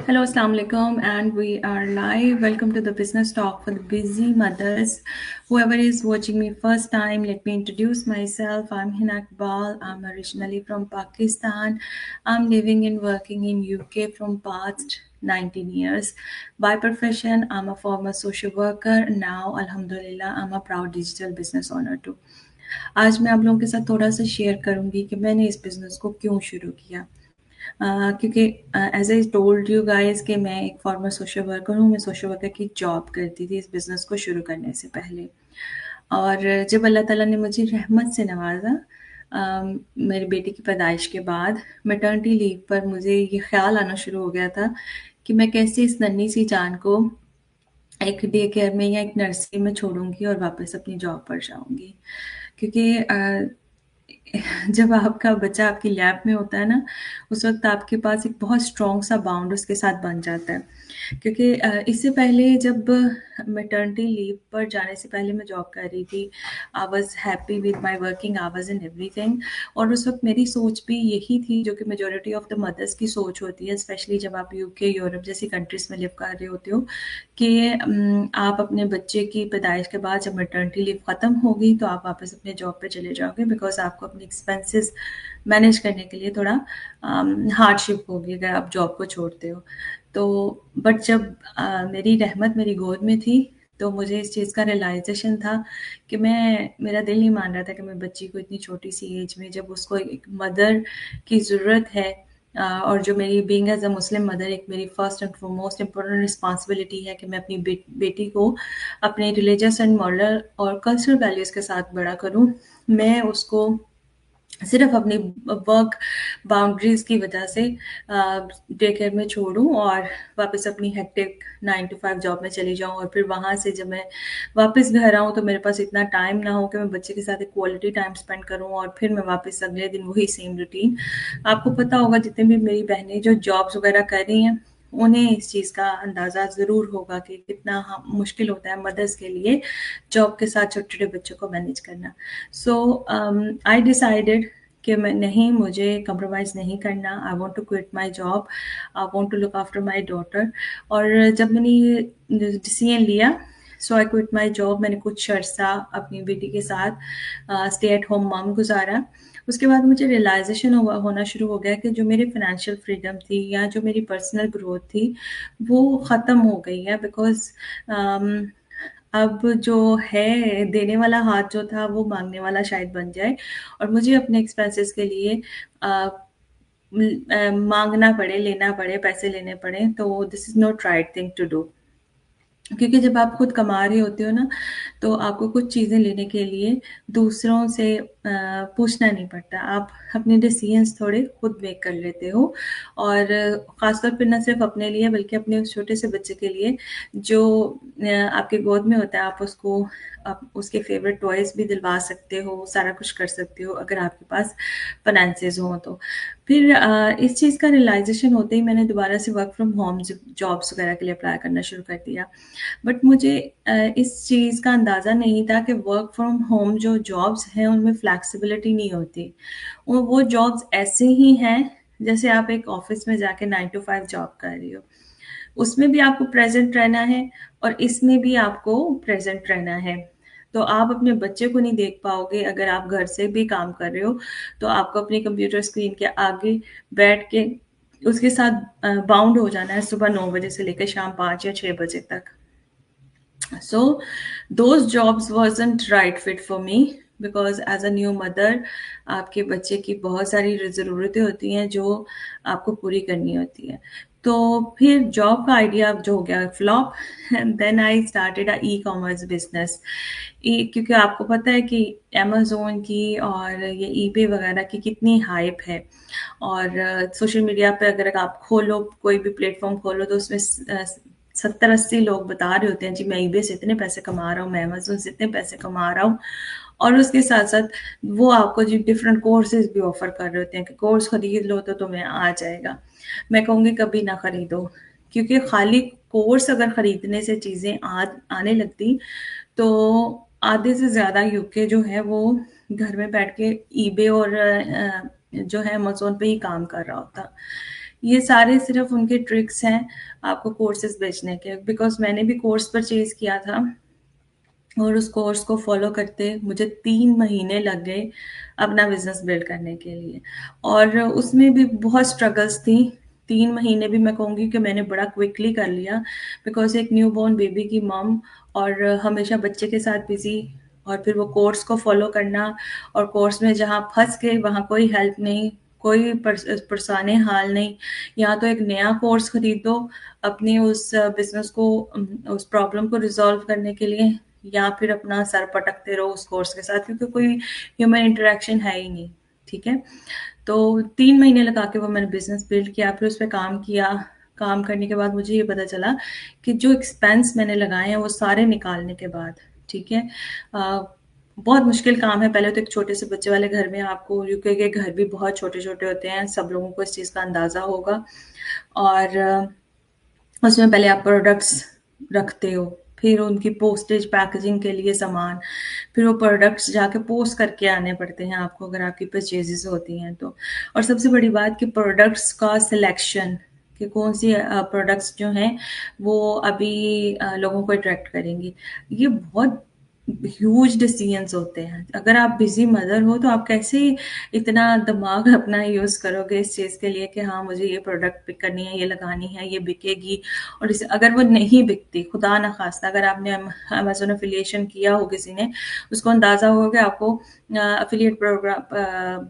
Hello, Assalamu alaikum, and we are live. Welcome to the business talk for the busy mothers. Whoever is watching me first time, let me introduce myself. I'm Hina Iqbal. I'm originally from Pakistan. I'm living and working in UK from past 19 years. By profession, I'm a former social worker. Now, Alhamdulillah, I'm a proud digital business owner too. आज मैं आप लोगों के साथ थोड़ा सा share करूंगी कि मैंने इस बिज़नेस को क्यों शुरू किया। क्योंकि as I told you guys कि मैं एक फॉर्मर सोशल वर्कर हूँ। मैं सोशल वर्कर की जॉब करती थी इस बिज़नेस को शुरू करने से पहले। और जब अल्लाह ताला ने मुझे रहमत से नवाज़ा, मेरी बेटी की पैदाइश के बाद मैटरनिटी लीव पर मुझे ये ख़्याल आना शुरू हो गया था कि मैं कैसे इस नन्ही-सी जान को एक डे केयर में या एक नर्सरी में छोड़ूँगी और वापस अपनी जॉब पर जाऊँगी। क्योंकि जब आपका बच्चा आपकी लैब में होता है ना, उस वक़्त आपके पास एक बहुत स्ट्रॉन्ग सा बॉन्ड उसके साथ बन जाता है। क्योंकि इससे पहले जब मैटरनिटी लीव पर जाने से पहले मैं जॉब कर रही थी, I was happy with my working hours and everything. और उस वक़्त मेरी सोच भी यही थी जो कि मेजॉरिटी ऑफ द मदर्स की सोच होती है, स्पेशली जब आप यूके, यूरोप जैसी कंट्रीज़ में लिव कर रहे होते हो कि आप अपने बच्चे की पैदाइश के बाद जब मैटरनिटी लीव ख़त्म होगी तो आप वापस अपने जॉब पे चले जाओगे, बिकॉज़ आपको अपने एक्सपेंसेस मैनेज करने के लिए थोड़ा हार्डशिप होगी अगर आप जॉब को छोड़ते हो। तो बट जब मेरी रहमत मेरी गोद में थी, तो मुझे इस चीज़ का रियलाइज़ेशन था कि मेरा दिल नहीं मान रहा था कि मैं बच्ची को इतनी छोटी-सी एज में जब उसको एक मदर की ज़रूरत है, और जो मेरी being as a Muslim mother एक मेरी first and foremost important responsibility है कि मैं अपनी बेटी को अपने रिलीजियस एंड मॉरल और कल्चरल वैल्यूज़ के साथ बड़ा करूँ। मैं उसको सिर्फ़ अपनी वर्क बाउंड्रीज़ की वजह से डे केयर में छोड़ूँ और वापस अपनी हेक्टिक 9 टू 5 जॉब में चली जाऊँ, और फिर वहाँ से जब मैं वापस घर आऊँ तो मेरे पास इतना टाइम ना हो कि मैं बच्चे के साथ एक क्वालिटी टाइम स्पेंड करूँ और फिर मैं वापस अगले दिन वही सेम रूटीन। आपको पता होगा जितनी भी मेरी बहनें जो जॉब्स वग़ैरह कर रही हैं, उन्हें इस चीज़ का अंदाज़ा ज़रूर होगा कि कितना मुश्किल होता है मदर्स के लिए जॉब के साथ छोटे-छोटे बच्चों को मैनेज करना। सो आई डिसाइडेड कि मैं नहीं, मुझे कंप्रोमाइज़ नहीं करना। I want to quit my job, I want to look after my daughter. और जब मैंने ये डिसीजन लिया, so I quit my job. मैंने कुछ अरसा अपनी बेटी के साथ स्टे एट होम मॉम गुज़ारा। उसके बाद मुझे रियलाइज़ेशन होना शुरू हो गया कि जो मेरी फ़ाइनेंशियल फ्रीडम थी या जो मेरी पर्सनल ग्रोथ थी, वो ख़त्म हो गई है, बिकॉज़ अम, अब जो है देने वाला हाथ जो था वो माँगने वाला शायद बन जाए, और मुझे अपने एक्सपेंसेस के लिए अ, माँगना पड़े, लेना पड़े, पैसे लेने पड़ें, तो this is not right thing to do. क्योंकि जब आप खुद कमा रहे होते हो ना, तो आपको कुछ चीज़ें लेने के लिए दूसरों से पूछना नहीं पड़ता। आप अपने डिसीज़न्स थोड़े खुद मेक कर लेते हो, और ख़ास तौर पे ना सिर्फ़ अपने लिए बल्कि अपने उस छोटे से बच्चे के लिए जो आपके गोद में होता है। आप उसके फ़ेवरेट टॉयज़ भी दिलवा सकते हो, सारा कुछ कर सकते हो अगर आपके पास फ़ाइनेंसेस हों तो। फिर इस चीज़ का रियलाइज़ेशन होते ही मैंने दोबारा से वर्क फ्रॉम होम जॉब्स वग़ैरह के लिए अप्लाई करना शुरू कर दिया। बट मुझे इस चीज़ का अंदाज़ा नहीं था कि वर्क फ्रॉम होम जो जॉब्स हैं उनमें फ्लेक्सिबिलिटी नहीं होती। वो जॉब्स ऐसे ही हैं जैसे आप एक ऑफ़िस में जाके 9 टू 5 जॉब कर रही हो। उसमें भी आपको प्रेज़ेंट रहना है और इसमें भी आपको प्रेज़ेंट रहना है। तो आप अपने बच्चे को नहीं देख पाओगे अगर आप घर से भी काम कर रहे हो, तो आपको अपनी कंप्यूटर स्क्रीन के आगे बैठ के उसके साथ बाउंड हो जाना है सुबह 9 बजे से लेकर शाम 5 या 6 बजे तक। So those jobs wasn't right fit for me, because as a new mother आपके बच्चे की बहुत सारी ज़रूरतें होती हैं जो आपको पूरी करनी होती हैं। तो फिर जॉब का आइडिया जो हो गया flop, and then I started a ecommerce business. क्योंकि आपको पता है कि अमेज़न की और ये ईबे वगैरह की कितनी हाइप है, और सोशल मीडिया पे अगर आप खोलो, कोई भी प्लेटफ़ॉर्म खोलो तो उसमें 70-80 लोग बता रहे होते हैं, जी मैं ईबे से इतने पैसे कमा रहा हूँ, मैं अमेज़न से इतने पैसे कमा रहा हूँ। और उसके साथ-साथ वो आपको जी डिफरेंट कोर्सेज़ भी ऑफ़र कर रहे होते हैं कि कोर्स खरीद लो तो तुम्हें आ जाएगा। मैं कहूँगी कभी ना खरीदो, क्योंकि खाली कोर्स अगर खरीदने से चीज़ें आने लगती, तो आधे से ज़्यादा यूके जो है वो घर में बैठ के ईबे और जो है अमेज़न पे ही काम कर रहा होता। ये सारे सिर्फ उनके ट्रिक्स हैं आपको कोर्सेज बेचने के, बिकॉज मैंने भी कोर्स परचेज किया था और उस कोर्स को फॉलो करते मुझे 3 महीने लग गए अपना बिजनेस बिल्ड करने के लिए। और उसमें भी बहुत स्ट्रगल्स थी। 3 महीने भी मैं कहूँगी कि मैंने बड़ा क्विकली कर लिया, बिकॉज एक न्यू बॉर्न बेबी की मम और हमेशा बच्चे के साथ बिजी, और फिर वो कोर्स को फॉलो करना, और कोर्स में जहाँ फंस गए वहाँ कोई हेल्प नहीं, कोई पुरसाने हाल नहीं। यहाँ तो एक नया कोर्स खरीदो अपनी उस बिजनेस को, उस प्रॉब्लम को रिजॉल्व करने के लिए, या फिर अपना सर पटकते रहो उस कोर्स के साथ, क्योंकि कोई ह्यूमन इंटरेक्शन है ही नहीं। ठीक है, तो 3 महीने लगा के वो मैंने बिजनेस बिल्ड किया, फिर उस पर काम किया। काम करने के बाद मुझे ये पता चला कि जो एक्सपेंस मैंने लगाए हैं वो सारे निकालने के बाद, ठीक है, बहुत मुश्किल काम है। पहले तो एक छोटे से बच्चे वाले घर में, आपको यूके के घर भी बहुत छोटे छोटे होते हैं, सब लोगों को इस चीज़ का अंदाज़ा होगा। और उसमें पहले आप प्रोडक्ट्स रखते हो, फिर उनकी पोस्टेज पैकेजिंग के लिए सामान, फिर वो प्रोडक्ट्स जाके पोस्ट करके आने पड़ते हैं आपको अगर आपकी परचेजेस होती हैं तो। और सबसे बड़ी बात कि प्रोडक्ट्स का सिलेक्शन, कि कौन सी प्रोडक्ट्स जो हैं वो अभी लोगों को अट्रैक्ट करेंगी, ये बहुत ह्यूज डिसीजंस होते हैं। अगर आप बिजी मदर हो तो आप कैसे इतना दिमाग अपना यूज़ करोगे इस चीज़ के लिए कि हाँ मुझे ये प्रोडक्ट पिक करनी है, ये लगानी है, ये बिकेगी। और इसे अगर वो नहीं बिकती, खुदा ना खास्ता, अगर आपने अमेजोन अफिलिएशन किया हो किसी ने, उसको अंदाज़ा होगा कि आपको अफिलिएट प्रोग्राम,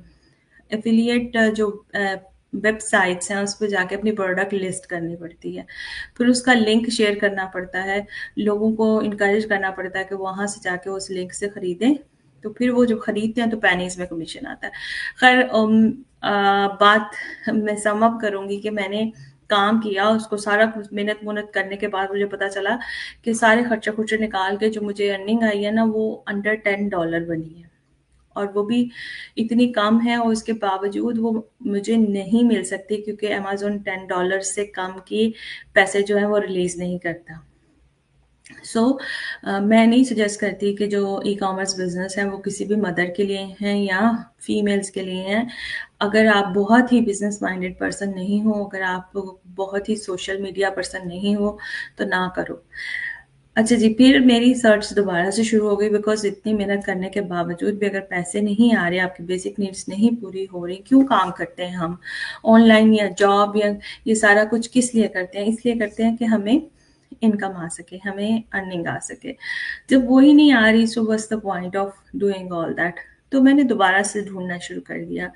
एफिलिएट जो वेबसाइट्स हैं उस पे जाके अपनी प्रोडक्ट लिस्ट करनी पड़ती है, फिर उसका लिंक शेयर करना पड़ता है, लोगों को इनकरेज करना पड़ता है कि वहाँ से जाके उस लिंक से खरीदें, तो फिर वो जब खरीदते हैं तो पैनीज में कमीशन आता है। खैर बात मैं सम अप करूँगी कि मैंने काम किया, उसको सारा कुछ मेहनत मुहनत करने के बाद मुझे पता चला कि सारे खर्चे खुर्चे निकाल के जो मुझे अर्निंग आई है ना वो अंडर $10 बनी है, और वो भी इतनी कम है, और उसके बावजूद वो मुझे नहीं मिल सकती क्योंकि अमेज़न $10 से कम की पैसे जो हैं वो रिलीज़ नहीं करता। सो मैं नहीं सजेस्ट करती कि जो ई-कॉमर्स बिज़नेस है वो किसी भी मदर के लिए हैं या फीमेल्स के लिए हैं। अगर आप बहुत ही बिज़नेस माइंडेड पर्सन नहीं हो, अगर आप बहुत ही सोशल मीडिया पर्सन नहीं हो, तो ना करो। अच्छा जी, फिर मेरी सर्च दोबारा से शुरू हो गई, बिकॉज़ इतनी मेहनत करने के बावजूद भी अगर पैसे नहीं आ रहे, आपकी बेसिक नीड्स नहीं पूरी हो रही, क्यों काम करते हैं हम? ऑनलाइन या जॉब या ये सारा कुछ किस लिए करते हैं? इसलिए करते हैं कि हमें इनकम आ सके, हमें अर्निंग आ सके। जब वो ही नहीं आ रही, so what's the point of doing all that? तो मैंने दोबारा से ढूँढना शुरू कर दिया,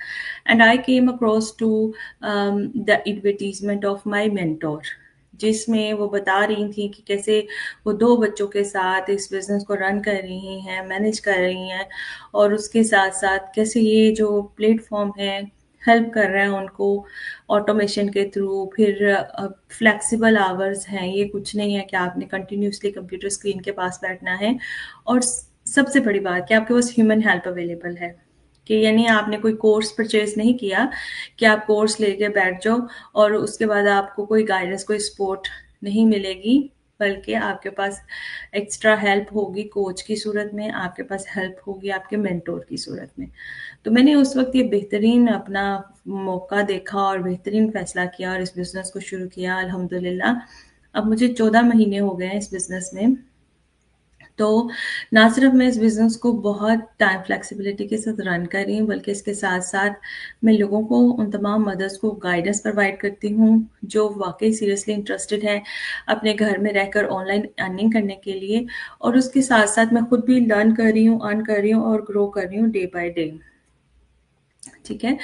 and I came across to the advertisement of my mentor, जिसमें वो बता रही थी कि कैसे वो 2 बच्चों के साथ इस बिज़नेस को रन कर रही हैं, मैनेज कर रही हैं, और उसके साथ-साथ कैसे ये जो प्लेटफ़ॉर्म है, हेल्प कर रहा है उनको ऑटोमेशन के थ्रू। फिर फ्लेक्सिबल आवर्स हैं, ये कुछ नहीं है कि आपने कंटिन्यूअसली कंप्यूटर स्क्रीन के पास बैठना है, और सबसे बड़ी बात कि आपके पास ह्यूमन हेल्प अवेलेबल है, कि यानी आपने कोई कोर्स परचेज़ नहीं किया कि आप कोर्स लेके बैठ जाओ और उसके बाद आपको कोई गाइडेंस, कोई सपोर्ट नहीं मिलेगी, बल्कि आपके पास एक्स्ट्रा हेल्प होगी कोच की सूरत में, आपके पास हेल्प होगी आपके मेंटर की सूरत में। तो मैंने उस वक़्त ये बेहतरीन अपना मौका देखा और बेहतरीन फ़ैसला किया और इस बिज़नेस को शुरू किया अल्हम्दुलिल्लाह। अब मुझे 14 महीने हो गए हैं इस बिज़नेस में। तो ना सिर्फ मैं इस बिज़नेस को बहुत टाइम फ्लेक्सिबिलिटी के साथ रन कर रही हूँ, बल्कि इसके साथ-साथ मैं लोगों को, उन तमाम मदर्स को गाइडेंस प्रोवाइड करती हूँ, जो वाक़ई सीरियसली इंटरेस्टेड हैं अपने घर में रहकर ऑनलाइन अर्निंग करने के लिए, और उसके साथ-साथ मैं खुद भी लर्न कर रही हूँ, अर्न कर रही हूँ और ग्रो कर रही हूँ डे बाय डे। ठीक है?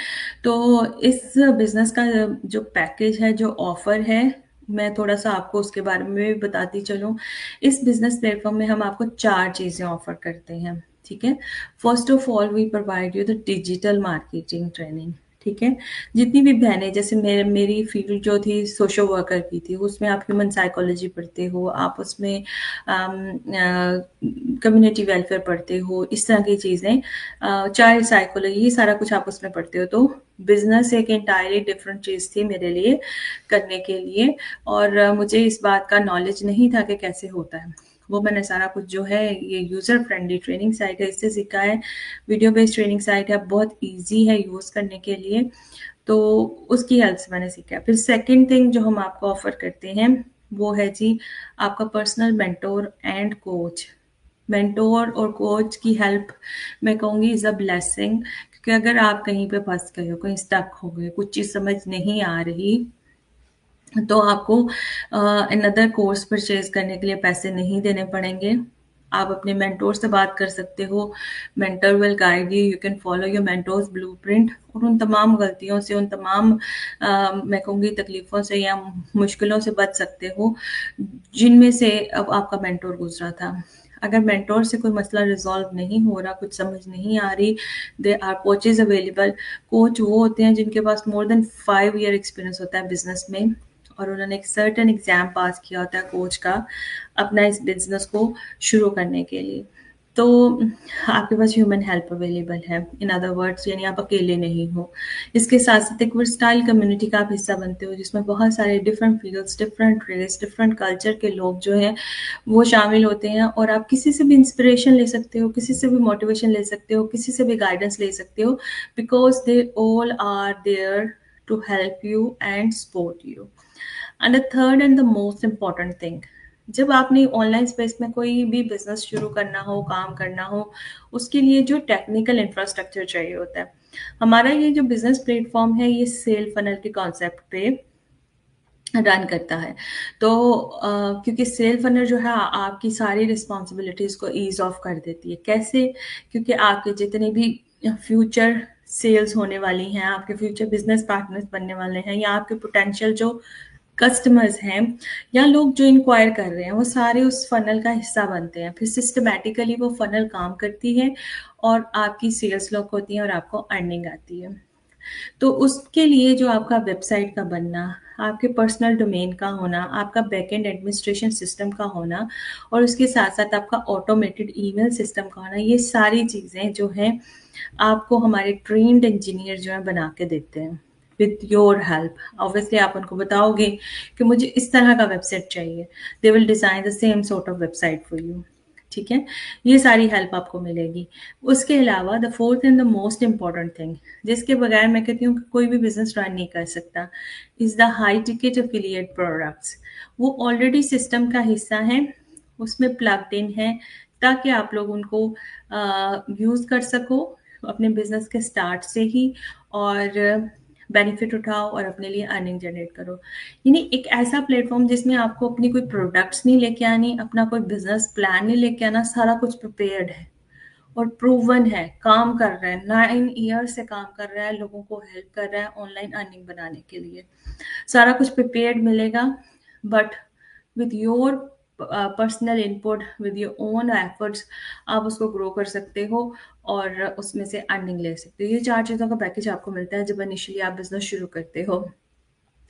तो इस बिज़नेस का जो पैकेज है, जो ऑफ़र है, मैं थोड़ा-सा आपको उसके बारे में भी बताती चलूँ। इस बिज़नेस प्लेटफ़ॉर्म में हम आपको 4 चीज़ें ऑफ़र करते हैं, ठीक है? First of all we provide you the digital marketing training, ठीक है? जितनी भी बहनें, जैसे मेरी फ़ील्ड जो थी सोशल वर्कर की थी, उसमें आप ह्यूमन साइकोलॉजी पढ़ते हो, आप उसमें कम्युनिटी वेलफेयर पढ़ते हो, इस तरह की चीज़ें, चाइल्ड साइकोलॉजी, ये सारा कुछ आप उसमें पढ़ते हो। तो बिज़नेस एक एंटायरली डिफरेंट चीज़ थी मेरे लिए करने के लिए, और मुझे इस बात का नॉलेज नहीं था कि कैसे होता है। वो मैंने सारा कुछ जो है, ये यूज़र फ्रेंडली ट्रेनिंग साइट है, इससे सीखा है। वीडियो बेस्ड ट्रेनिंग साइट है, बहुत ईज़ी है यूज़ करने के लिए। तो उसकी हेल्प से मैंने सीखा। फिर सेकंड थिंग जो हम आपको ऑफ़र करते हैं, वो है जी आपका personal mentor and coach. Mentor और कोच की हेल्प मैं कहूँगी इज़ अ ब्लेसिंग, क्योंकि अगर आप कहीं पे फँस गए हो, कहीं स्टक हो गए, कुछ चीज़ समझ नहीं आ रही, तो आपको अनदर कोर्स परचेज़ करने के लिए पैसे नहीं देने पड़ेंगे। आप अपने मेंटर से बात कर सकते हो। Mentor will guide you, you can follow your mentors blueprint और उन तमाम गलतियों से, उन तमाम मैं कहूँगी तकलीफ़ों से या मुश्किलों से बच सकते हो, जिनमें से अब आपका मेंटर गुज़रा था। अगर मेंटर से कोई मसला रिज़ॉल्व नहीं हो रहा, कुछ समझ नहीं आ रही, there are coaches available. Coach वो होते हैं जिनके पास मोर देन 5 ईयर एक्सपीरियंस होता है बिज़नेस में, और उन्होंने एक सर्टेन एग्ज़ाम पास किया होता है कोच का, अपना इस बिज़नेस को शुरू करने के लिए। तो आपके पास ह्यूमन हेल्प अवेलेबल है, इन अदर वर्ड्स यानी आप अकेले नहीं हो। इसके साथ-साथ एक वर्सटाइल कम्युनिटी का आप हिस्सा बनते हो, जिसमें बहुत सारे different fields, different race, different culture के लोग जो हैं, वो शामिल होते हैं, और आप किसी से भी इंस्पिरेशन ले सकते हो, किसी से भी मोटिवेशन ले सकते हो, किसी से भी गाइडेंस ले सकते हो, because they all are there to help you and support you. And the third and the most important thing, जब आपने ऑनलाइन स्पेस में कोई भी बिजनेस शुरू करना हो, काम करना हो, उसके लिए जो टेक्निकल इंफ्रास्ट्रक्चर चाहिए होता है, हमारा ये जो बिजनेस प्लेटफॉर्म है, ये सेल फनल के कॉन्सेप्ट पे रन करता है। तो क्योंकि सेल फनल जो है आपकी सारी रिस्पॉन्सिबिलिटीज़ को ईज़ ऑफ कर देती है। कैसे? क्योंकि आपके जितने भी फ्यूचर सेल्स होने वाली हैं, आपके फ्यूचर बिजनेस पार्टनर्स बनने वाले हैं, या आपके पोटेंशियल जो कस्टमर्स हैं, या लोग जो इंक्वायर कर रहे हैं, वो सारे उस फनल का हिस्सा बनते हैं। फिर सिस्टमैटिकली वो फनल काम करती है, और आपकी सेल्स लॉक होती है, और आपको अर्निंग आती है। तो उसके लिए जो आपका वेबसाइट का बनना, आपके पर्सनल डोमेन का होना, आपका बैकएंड एडमिनिस्ट्रेशन सिस्टम का होना, और उसके साथ-साथ आपका ऑटोमेटेड ईमेल सिस्टम का होना, ये सारी चीज़ें जो हैं, आपको हमारे ट्रेन्ड इंजीनियर जो हैं बना के देते हैं, विथ योर हेल्प। ऑब्वियसली आप उनको बताओगे कि मुझे इस तरह का वेबसाइट चाहिए, they will design the same sort of website for you. ठीक है? ये सारी हेल्प आपको मिलेगी। उसके अलावा the fourth and the most important thing, जिसके बगैर मैं कहती हूँ कि कोई भी बिज़नेस रन नहीं कर सकता, is the high ticket affiliate products. वो ऑलरेडी सिस्टम का हिस्सा हैं, उसमें प्लग्ड इन हैं, ताकि आप लोग उनको यूज़ कर सको अपने बिज़नेस के स्टार्ट से ही, और बेनिफिट उठाओ और अपने लिए अर्निंग जनरेट करो। यानी एक ऐसा प्लेटफ़ॉर्म जिसमें आपको अपनी कोई प्रोडक्ट्स नहीं लेके आनी, अपना कोई बिज़नेस प्लान नहीं लेके आना, सारा कुछ प्रिपेयर्ड है और प्रूवन है, काम कर रहा है, 9 ईयर से काम कर रहा है, लोगों को हेल्प कर रहा है ऑनलाइन अर्निंग बनाने के लिए। सारा कुछ प्रिपेयर्ड मिलेगा, but with your personal input, with your own efforts, आप उसको ग्रो कर सकते हो और उसमें से अर्निंग ले सकते हो। ये 4 चीज़ों का पैकेज आपको मिलता है जब इनिशियली आप बिज़नेस शुरू करते हो।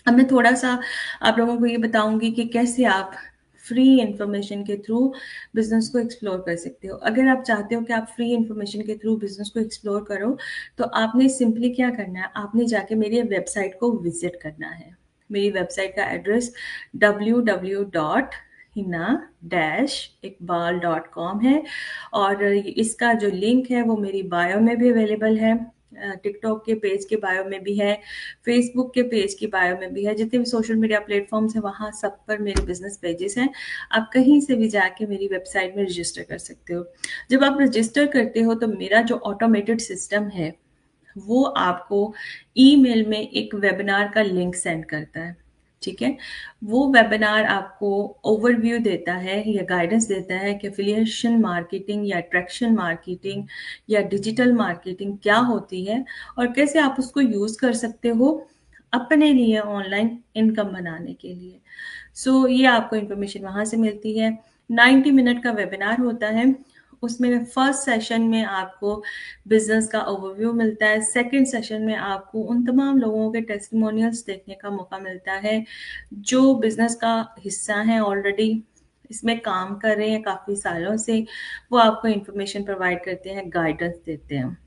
अब मैं थोड़ा-सा आप लोगों को ये बताऊँगी कि कैसे आप फ्री इन्फॉर्मेशन के थ्रू बिज़नेस को एक्सप्लोर कर सकते हो। अगर आप चाहते हो कि आप फ्री इन्फॉर्मेशन के थ्रू बिज़नेस को एक्सप्लोर करो, तो आपने सिंपली क्या करना है, आपने जाके मेरी वेबसाइट को विज़िट करना है। मेरी वेबसाइट का एड्रेस www.hina-iqbal.com है, और इसका जो लिंक है वो मेरी बायो में भी अवेलेबल है, टिकटॉक के पेज के बायो में भी है, फेसबुक के पेज की बायो में भी है, जितने भी सोशल मीडिया प्लेटफॉर्म्स हैं वहाँ सब पर मेरे बिजनेस पेजेस हैं। आप कहीं से भी जाके मेरी वेबसाइट में रजिस्टर कर सकते हो। जब आप रजिस्टर करते हो तो मेरा जो ऑटोमेटेड सिस्टम है, वो आपको ईमेल में एक वेबिनार का लिंक सेंड करता है। ठीक है? वो वेबिनार आपको ओवरव्यू देता है या गाइडेंस देता है कि एफिलिएशन मार्केटिंग या अट्रैक्शन मार्केटिंग या डिजिटल मार्केटिंग क्या होती है, और कैसे आप उसको यूज़ कर सकते हो अपने लिए ऑनलाइन इनकम बनाने के लिए। सो ये आपको इन्फॉर्मेशन वहाँ से मिलती है। 90 मिनट का वेबिनार होता है। उसमें फर्स्ट सेशन में आपको बिज़नेस का ओवरव्यू मिलता है। सेकंड सेशन में आपको उन तमाम लोगों के टेस्टिमोनियल्स देखने का मौका मिलता है, जो बिज़नेस का हिस्सा हैं ऑलरेडी, इसमें काम कर रहे हैं काफ़ी सालों से। वो आपको इन्फॉर्मेशन प्रोवाइड करते हैं, गाइडेंस देते हैं।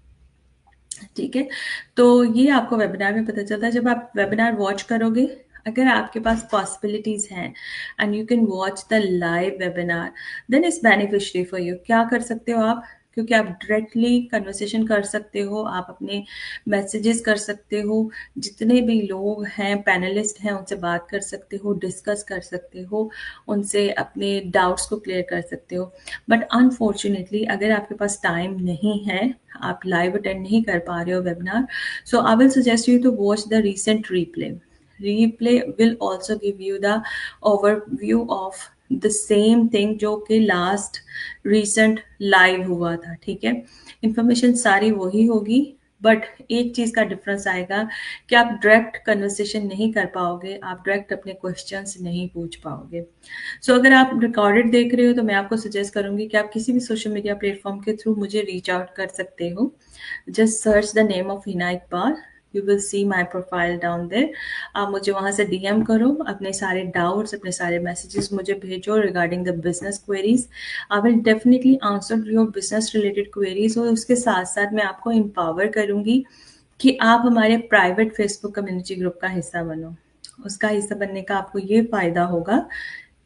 ठीक है? तो ये आपको वेबिनार में पता चलता है। जब आप वेबिनार वॉच करोगे, अगर आपके पास पॉसिबिलिटीज़ हैं and you can watch the live webinar, then it's beneficiary for you. क्या कर सकते हो आप? क्योंकि आप डायरेक्टली कन्वर्सेशन कर सकते हो, आप अपने मैसेजेस कर सकते हो, जितने भी लोग हैं पैनलिस्ट हैं उनसे बात कर सकते हो, डिस्कस कर सकते हो, उनसे अपने डाउट्स को क्लियर कर सकते हो। बट अनफॉर्चुनेटली अगर आपके पास टाइम नहीं है, आप लाइव अटेंड नहीं कर पा रहे हो webinar, so I will suggest you to watch the recent replay. Replay will also give you the overview of the same thing जो कि लास्ट recent लाइव हुआ था, ठीक है। इंफॉर्मेशन सारी वही होगी, बट एक चीज़ का डिफरेंस आएगा कि आप डायरेक्ट कन्वर्सेशन नहीं कर पाओगे, आप डायरेक्ट अपने क्वेश्चंस नहीं पूछ पाओगे। सो अगर आप रिकॉर्डेड देख रहे हो तो मैं आपको सजेस्ट करूंगी कि आप किसी भी सोशल मीडिया प्लेटफॉर्म के थ्रू मुझे रीच आउट कर सकते हो। Just search the name of Hina Iqbal, you will see my profile down there. आप मुझे वहाँ से डीएम करो, अपने सारे डाउट्स, अपने सारे मैसेजेस मुझे भेजो regarding the business queries. I will definitely answer your business related queries, और उसके साथ साथ मैं आपको एम्पावर करूँगी कि आप हमारे प्राइवेट फेसबुक कम्युनिटी ग्रुप का हिस्सा बनो। उसका हिस्सा बनने का आपको ये फ़ायदा होगा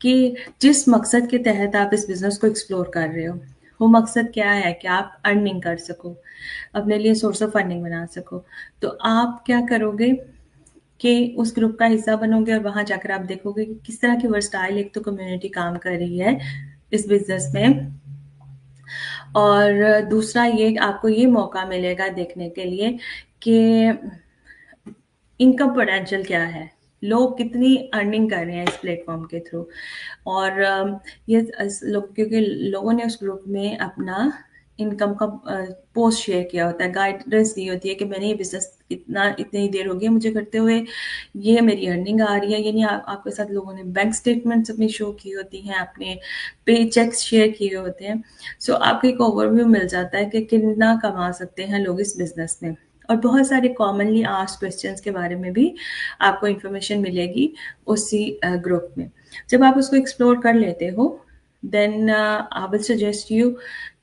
कि जिस मकसद के तहत आप इस बिज़नेस को एक्सप्लोर कर रहे हो, वो मकसद क्या है कि आप अर्निंग कर सको, अपने लिए सोर्स ऑफ फंडिंग बना सको। तो आप क्या करोगे कि उस ग्रुप का हिस्सा बनोगे और वहाँ जाकर आप देखोगे कि किस तरह की वर्सटाइल एक तो कम्युनिटी काम कर रही है इस बिज़नेस में, और दूसरा ये आपको ये मौका मिलेगा देखने के लिए कि इनकम पोटेंशियल क्या है, लोग कितनी अर्निंग कर रहे हैं इस प्लेटफॉर्म के थ्रू। और ये लोग, क्योंकि लोगों ने उस ग्रुप में अपना इनकम का पोस्ट शेयर किया होता है, गाइडेंस दी होती है कि मैंने ये बिजनेस इतनी देर हो गई मुझे करते हुए, ये मेरी अर्निंग आ रही है। यानी आपके साथ लोगों ने बैंक स्टेटमेंट्स अपनी शो की होती हैं, अपने पे चेक्स शेयर किए होते हैं। सो आपको एक ओवरव्यू मिल जाता है कि कितना कमा सकते हैं लोग इस बिजनेस में, और बहुत सारे कॉमनली आस्क्ड क्वेश्चंस के बारे में भी आपको इन्फॉर्मेशन मिलेगी उसी ग्रुप में। जब आप उसको एक्सप्लोर कर लेते हो, then I will suggest you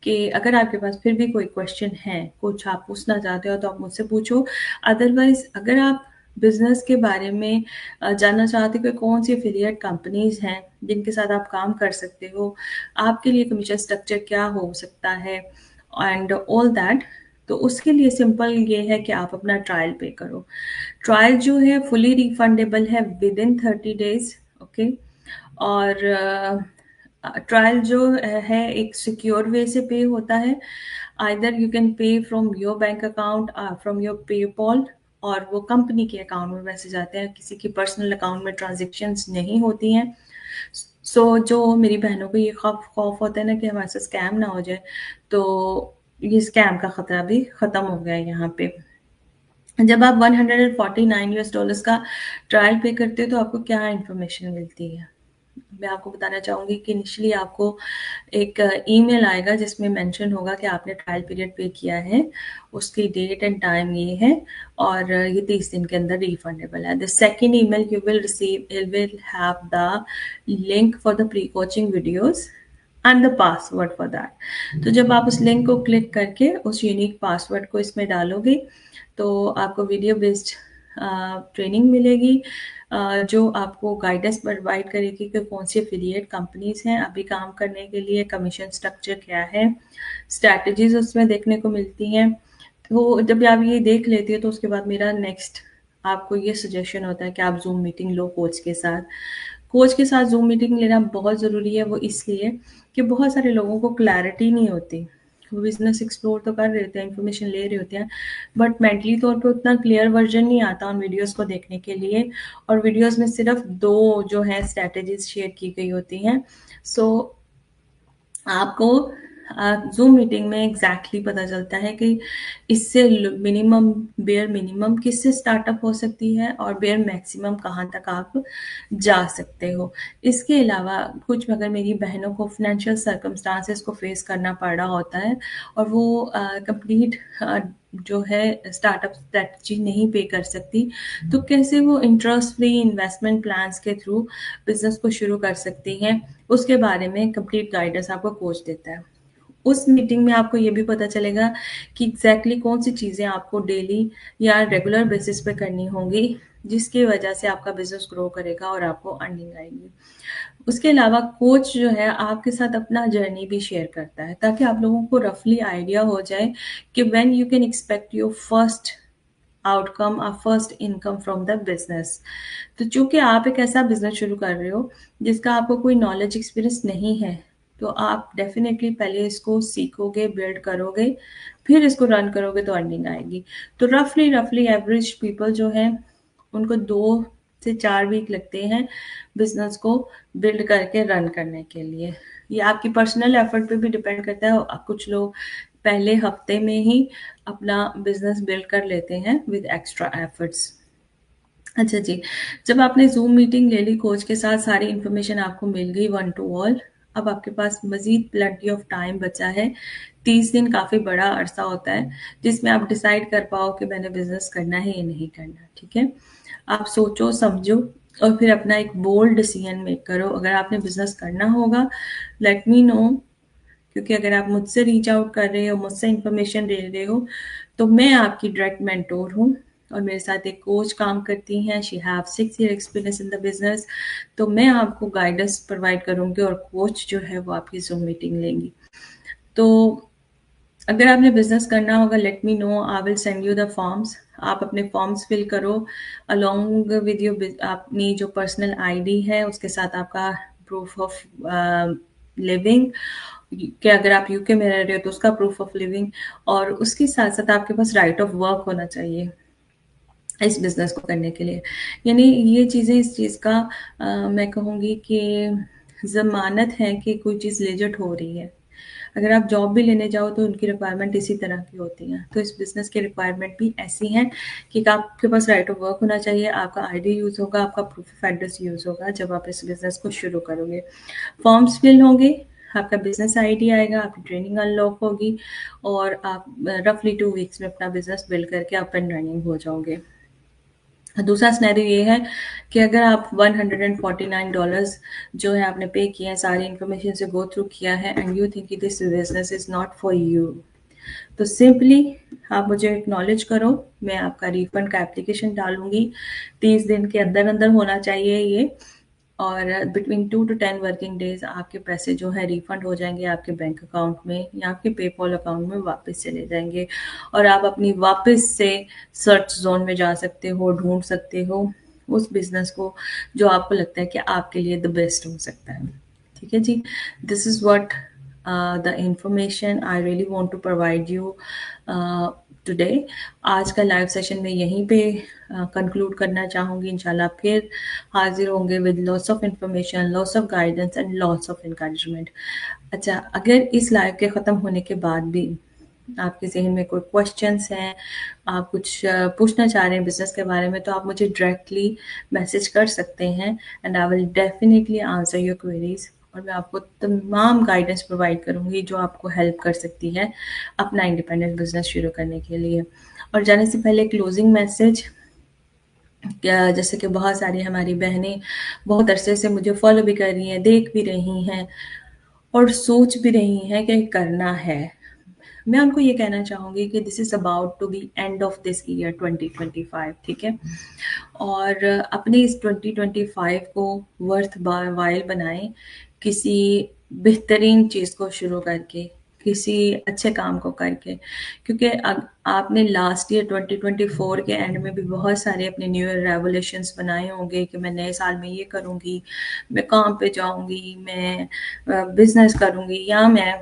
कि अगर आपके पास फिर भी कोई क्वेश्चन है, कुछ आप पूछना चाहते हो तो आप मुझसे पूछो। अदरवाइज अगर आप बिजनेस के बारे में जानना चाहते हो कि कौन सी एफिलिएट कंपनीज हैं जिनके साथ आप काम कर सकते हो, आपके लिए कमीशन स्ट्रक्चर क्या हो सकता है एंड ऑल दैट, तो उसके लिए सिंपल ये है कि आप अपना ट्रायल पे करो। ट्रायल जो है फुली रिफंडेबल है विद इन 30 डेज, ओके। और ट्रायल जो है एक सिक्योर वे से पे होता है। Either you can pay from your bank account, from your PayPal, और वो कंपनी के अकाउंट में पैसे जाते हैं, किसी की पर्सनल अकाउंट में ट्रांजेक्शन्स नहीं होती हैं। सो जो मेरी बहनों को ये खौफ होता है ना कि हमारे साथ स्कैम ना हो जाए, तो ये स्कैम का खतरा भी खत्म हो गया है यहाँ पे। जब आप 149 यूएस डॉलर्स का ट्रायल पे करते हो तो आपको क्या इन्फॉर्मेशन मिलती है, मैं आपको बताना चाहूँगी कि इनिशियली आपको एक ईमेल आएगा जिसमें मेंशन होगा कि आपने ट्रायल पीरियड पे किया है, उसकी डेट एंड टाइम ये है, और ये 30 दिन के अंदर रिफंडेबल है। The second email you will receive, it will have the link for the pre coaching videos and the password for that. तो जब आप उस लिंक को क्लिक करके उस यूनिक पासवर्ड को इसमें डालोगे तो आपको वीडियो बेस्ड ट्रेनिंग मिलेगी, जो आपको गाइडेंस प्रोवाइड करेगी कि कौन सी एफिलिएट कंपनीज हैं अभी काम करने के लिए, कमीशन स्ट्रक्चर क्या है, स्ट्रैटेजीज उसमें देखने को मिलती हैं। तो जब आप ये देख लेती है तो उसके बाद मेरा नेक्स्ट आपको ये सजेशन होता है कि आप जूम मीटिंग लो कोच के साथ। कोच के साथ जूम मीटिंग लेना बहुत ज़रूरी है, वो इसलिए कि बहुत सारे लोगों को क्लैरिटी नहीं होती। वो बिजनेस एक्सप्लोर तो कर रहे होते हैं, इन्फॉर्मेशन ले रहे होते हैं, बट मेंटली तौर पे उतना क्लियर वर्जन नहीं आता उन वीडियोस को देखने के लिए, और वीडियोस में सिर्फ 2 जो है स्ट्रैटेजीज शेयर की गई होती हैं। सो आपको जूम मीटिंग में एग्जैक्टली पता चलता है कि इससे मिनिमम, बेयर मिनिमम किससे स्टार्टअप हो सकती है और बेयर मैक्सिमम कहाँ तक आप जा सकते हो। इसके अलावा कुछ अगर मेरी बहनों को फाइनेंशियल सर्कमस्टांसेस को फेस करना पड़ रहा होता है और वो कंप्लीट जो है स्टार्टअप स्ट्रेटजी नहीं पे कर सकती, तो कैसे वो इंटरेस्ट फ्री इन्वेस्टमेंट प्लान्स के थ्रू बिजनेस को शुरू कर सकती हैं, उसके बारे में कंप्लीट गाइडेंस आपको कोच देता है। उस मीटिंग में आपको ये भी पता चलेगा कि एग्जैक्टली कौन सी चीज़ें आपको डेली या रेगुलर बेसिस पे करनी होंगी जिसकी वजह से आपका बिजनेस ग्रो करेगा और आपको अर्निंग आएगी। उसके अलावा कोच जो है आपके साथ अपना जर्नी भी शेयर करता है, ताकि आप लोगों को रफली आइडिया हो जाए कि when you can expect your first outcome और first income from the business. तो चूंकि आप एक ऐसा बिजनेस शुरू कर रहे हो जिसका आपको कोई नॉलेज एक्सपीरियंस नहीं है, तो आप डेफिनेटली पहले इसको सीखोगे, बिल्ड करोगे, फिर इसको रन करोगे तो अर्निंग आएगी। तो रफली रफली एवरेज पीपल जो है उनको 2 से 4 वीक लगते हैं बिजनेस को बिल्ड करके रन करने के लिए। ये आपकी पर्सनल एफर्ट पे भी डिपेंड करता है। कुछ लोग पहले हफ्ते में ही अपना बिजनेस बिल्ड कर लेते हैं विद एक्स्ट्रा एफर्ट्स। अच्छा जी, जब आपने ज़ूम मीटिंग ले ली कोच के साथ, सारी इन्फॉर्मेशन आपको मिल गई वन टू ऑल, अब आपके पास मज़ीद प्लेंटी ऑफ टाइम बचा है। 30 दिन काफ़ी बड़ा अरसा होता है, जिसमें आप डिसाइड कर पाओ कि मैंने बिज़नेस करना है या नहीं करना, ठीक है? आप सोचो, समझो और फिर अपना एक बोल्ड डिसीजन मेक करो। अगर आपने बिज़नेस करना होगा, लेट मी नो, क्योंकि अगर आप मुझसे रीच आउट कर रहे हो, मुझसे इन्फॉर्मेशन ले रहे हो, तो मैं आपकी डायरेक्ट मेंटोर हूँ और मेरे साथ एक कोच काम करती हैं। She have 6 year experience in the business. तो मैं आपको गाइडेंस प्रोवाइड करूँगी और कोच जो है वो आपकी ज़ूम मीटिंग लेंगी। तो अगर आपने बिजनेस करना होगा, let me know, I will send you the forms. आप अपने फॉर्म्स फिल करो अलोंग विद योर अपनी जो पर्सनल आईडी है उसके साथ आपका प्रूफ ऑफ लिविंग, कि अगर आप यूके में रह रहे हो तो उसका प्रूफ ऑफ लिविंग, और उसके साथ साथ आपके पास राइट ऑफ वर्क होना चाहिए इस बिज़नेस को करने के लिए। यानी ये चीज़ें, इस चीज़ का मैं कहूँगी कि ज़मानत है कि कोई चीज़ लेजिट हो रही है। अगर आप जॉब भी लेने जाओ तो उनकी रिक्वायरमेंट इसी तरह की होती हैं। तो इस बिज़नेस की रिक्वायरमेंट भी ऐसी हैं कि आपके पास राइट ऑफ वर्क होना चाहिए, आपका आईडी यूज़ होगा, आपका प्रूफ ऑफ एड्रेस यूज़ होगा जब आप इस बिज़नेस को शुरू करोगे। फॉर्म्स फिल होंगे, आपका बिज़नेस आईडी आएगा, आपकी ट्रेनिंग अनलॉक होगी और आप रफली 2 वीक्स में अपना बिज़नेस बिल्ड करके अप एंड रनिंग हो जाओगे। दूसरा सिनेरियो ये है कि अगर आप $149 जो है आपने पे किया है, सारी इन्फॉर्मेशन से गो थ्रू किया है and you think this business is not for you, तो सिंपली आप मुझे एक्नॉलेज करो, मैं आपका रिफंड का एप्लीकेशन डालूंगी। 30 दिन के अंदर अंदर होना चाहिए ये, और बिटवीन 2 to 10 वर्किंग डेज आपके पैसे जो है रिफंड हो जाएंगे आपके बैंक अकाउंट में या आपके पेपॉल अकाउंट में वापस चले जाएंगे, और आप अपनी वापस से सर्च जोन में जा सकते हो, ढूंढ सकते हो उस बिजनेस को जो आपको लगता है कि आपके लिए द बेस्ट हो सकता है। ठीक है जी, this is what the information I really want to provide you today. आज का लाइव सेशन मैं यहीं पे कंक्लूड करना चाहूँगी। इंशाल्लाह फिर हाजिर होंगे with lots of information, lots of guidance and lots of encouragement. अच्छा, अगर इस लाइव के ख़त्म होने के बाद भी आपके ज़हन में कोई क्वेश्चंस हैं, आप कुछ पूछना चाह रहे हैं बिज़नेस के बारे में, तो आप मुझे डायरेक्टली मैसेज कर सकते हैं and I will definitely answer your queries, और मैं आपको तमाम गाइडेंस प्रोवाइड करूँगी जो आपको हेल्प कर सकती है अपना इंडिपेंडेंट बिजनेस शुरू करने के लिए। और जाने से पहले क्लोजिंग मैसेज, जैसे कि बहुत सारी हमारी बहनें बहुत अरसे से मुझे फॉलो भी कर रही हैं, देख भी रही हैं और सोच भी रही हैं कि करना है। मैं उनको ये कहना चाहूँगी कि this is about to be end of this year 2025, ठीक है? और अपने इस 2025 को वर्थ वाइल बनाएं, किसी बेहतरीन चीज़ को शुरू करके, किसी अच्छे काम को करके, क्योंकि आपने लास्ट ईयर 2024 के एंड में भी बहुत सारे अपने न्यू ईयर रेवोल्यूशंस बनाए होंगे कि मैं नए साल में ये करूँगी, मैं काम पे जाऊँगी, मैं बिजनेस करूँगी, या मैं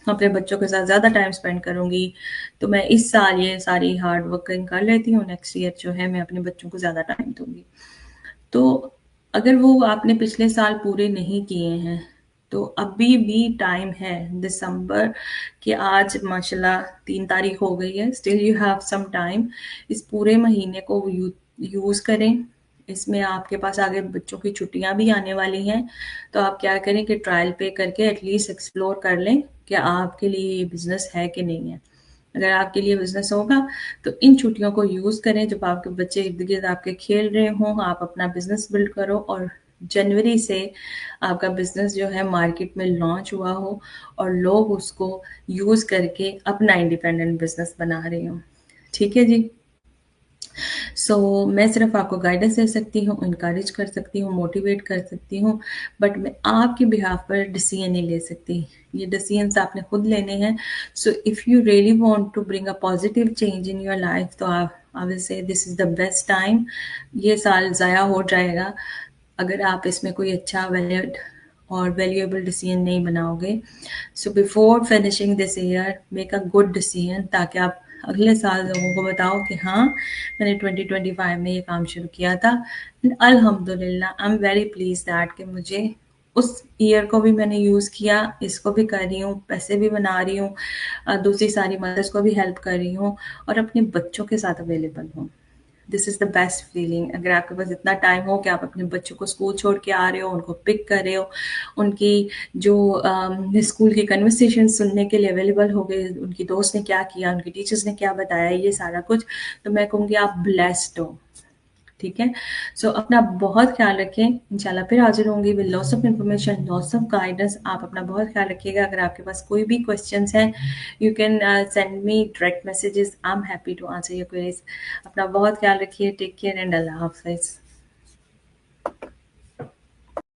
अपने बच्चों के साथ ज़्यादा टाइम स्पेंड करूँगी, तो मैं इस साल ये सारी हार्ड वर्किंग कर लेती हूँ, नेक्स्ट ईयर जो है मैं अपने बच्चों को ज़्यादा टाइम दूँगी। तो अगर वो आपने पिछले साल पूरे नहीं किए हैं, तो अभी भी टाइम है। दिसंबर की आज माशाल्लाह 3 तारीख हो गई है, still you have some time. इस पूरे महीने को यूज़ करें। इसमें आपके पास आगे बच्चों की छुट्टियां भी आने वाली हैं, तो आप क्या करें कि ट्रायल पे करके एटलीस्ट एक्सप्लोर कर लें कि आपके लिए ये बिज़नेस है कि नहीं है। अगर आपके लिए बिज़नेस होगा तो इन छुट्टियों को यूज़ करें, जब आपके बच्चे इर्द-गिर्द आपके खेल रहे हों, आप अपना बिज़नेस बिल्ड करो और जनवरी से आपका बिज़नेस जो है मार्केट में लॉन्च हुआ हो और लोग उसको यूज़ करके अपना इंडिपेंडेंट बिज़नेस बना रहे हों। ठीक है जी? सो मैं सिर्फ आपको गाइडेंस दे सकती हूँ, इनकरेज कर सकती हूँ, मोटिवेट कर सकती हूँ, बट मैं आपके बिहाफ पर डिसीजन नहीं ले सकती। ये डिसीजंस आपने खुद लेने हैं। So if you really want to bring a positive change in your life, तो आप I will say this is the best time. ये साल ज़ाया हो जाएगा अगर आप इसमें कोई अच्छा वैलिड और वैल्यूएबल डिसीजन नहीं बनाओगे। So before finishing this year make a good decision, ताकि आप अगले साल लोगों को बताओ कि हाँ, मैंने 2025 में ये काम शुरू किया था। अल्हम्दुलिल्लाह I am very please that कि मुझे उस ईयर को भी मैंने यूज़ किया, इसको भी कर रही हूँ, पैसे भी बना रही हूँ, दूसरी सारी मदर्स को भी हेल्प कर रही हूँ और अपने बच्चों के साथ अवेलेबल हूँ। This is the best feeling. अगर आपके पास इतना टाइम हो कि आप अपने बच्चों को स्कूल छोड़ के आ रहे हो, उनको पिक कर रहे हो, उनकी जो स्कूल की कन्वर्सेशन सुनने के लिए अवेलेबल हो गए, उनकी दोस्त ने क्या किया, उनकी टीचर्स ने क्या बताया, ये सारा कुछ, तो मैं कहूँगी आप ब्लेस्ड हो। ठीक है? सो अपना बहुत ख्याल रखें। इंशाल्लाह फिर हाज़िर होंगी with lots of information, lots of guidance. आप अपना बहुत ख्याल रखिएगा। अगर आपके पास कोई भी क्वेश्चंस हैं, you can send me direct messages. I am happy to answer your queries. अपना बहुत ख्याल रखिए। टेक केयर एंड अल्लाह हाफ़िज़।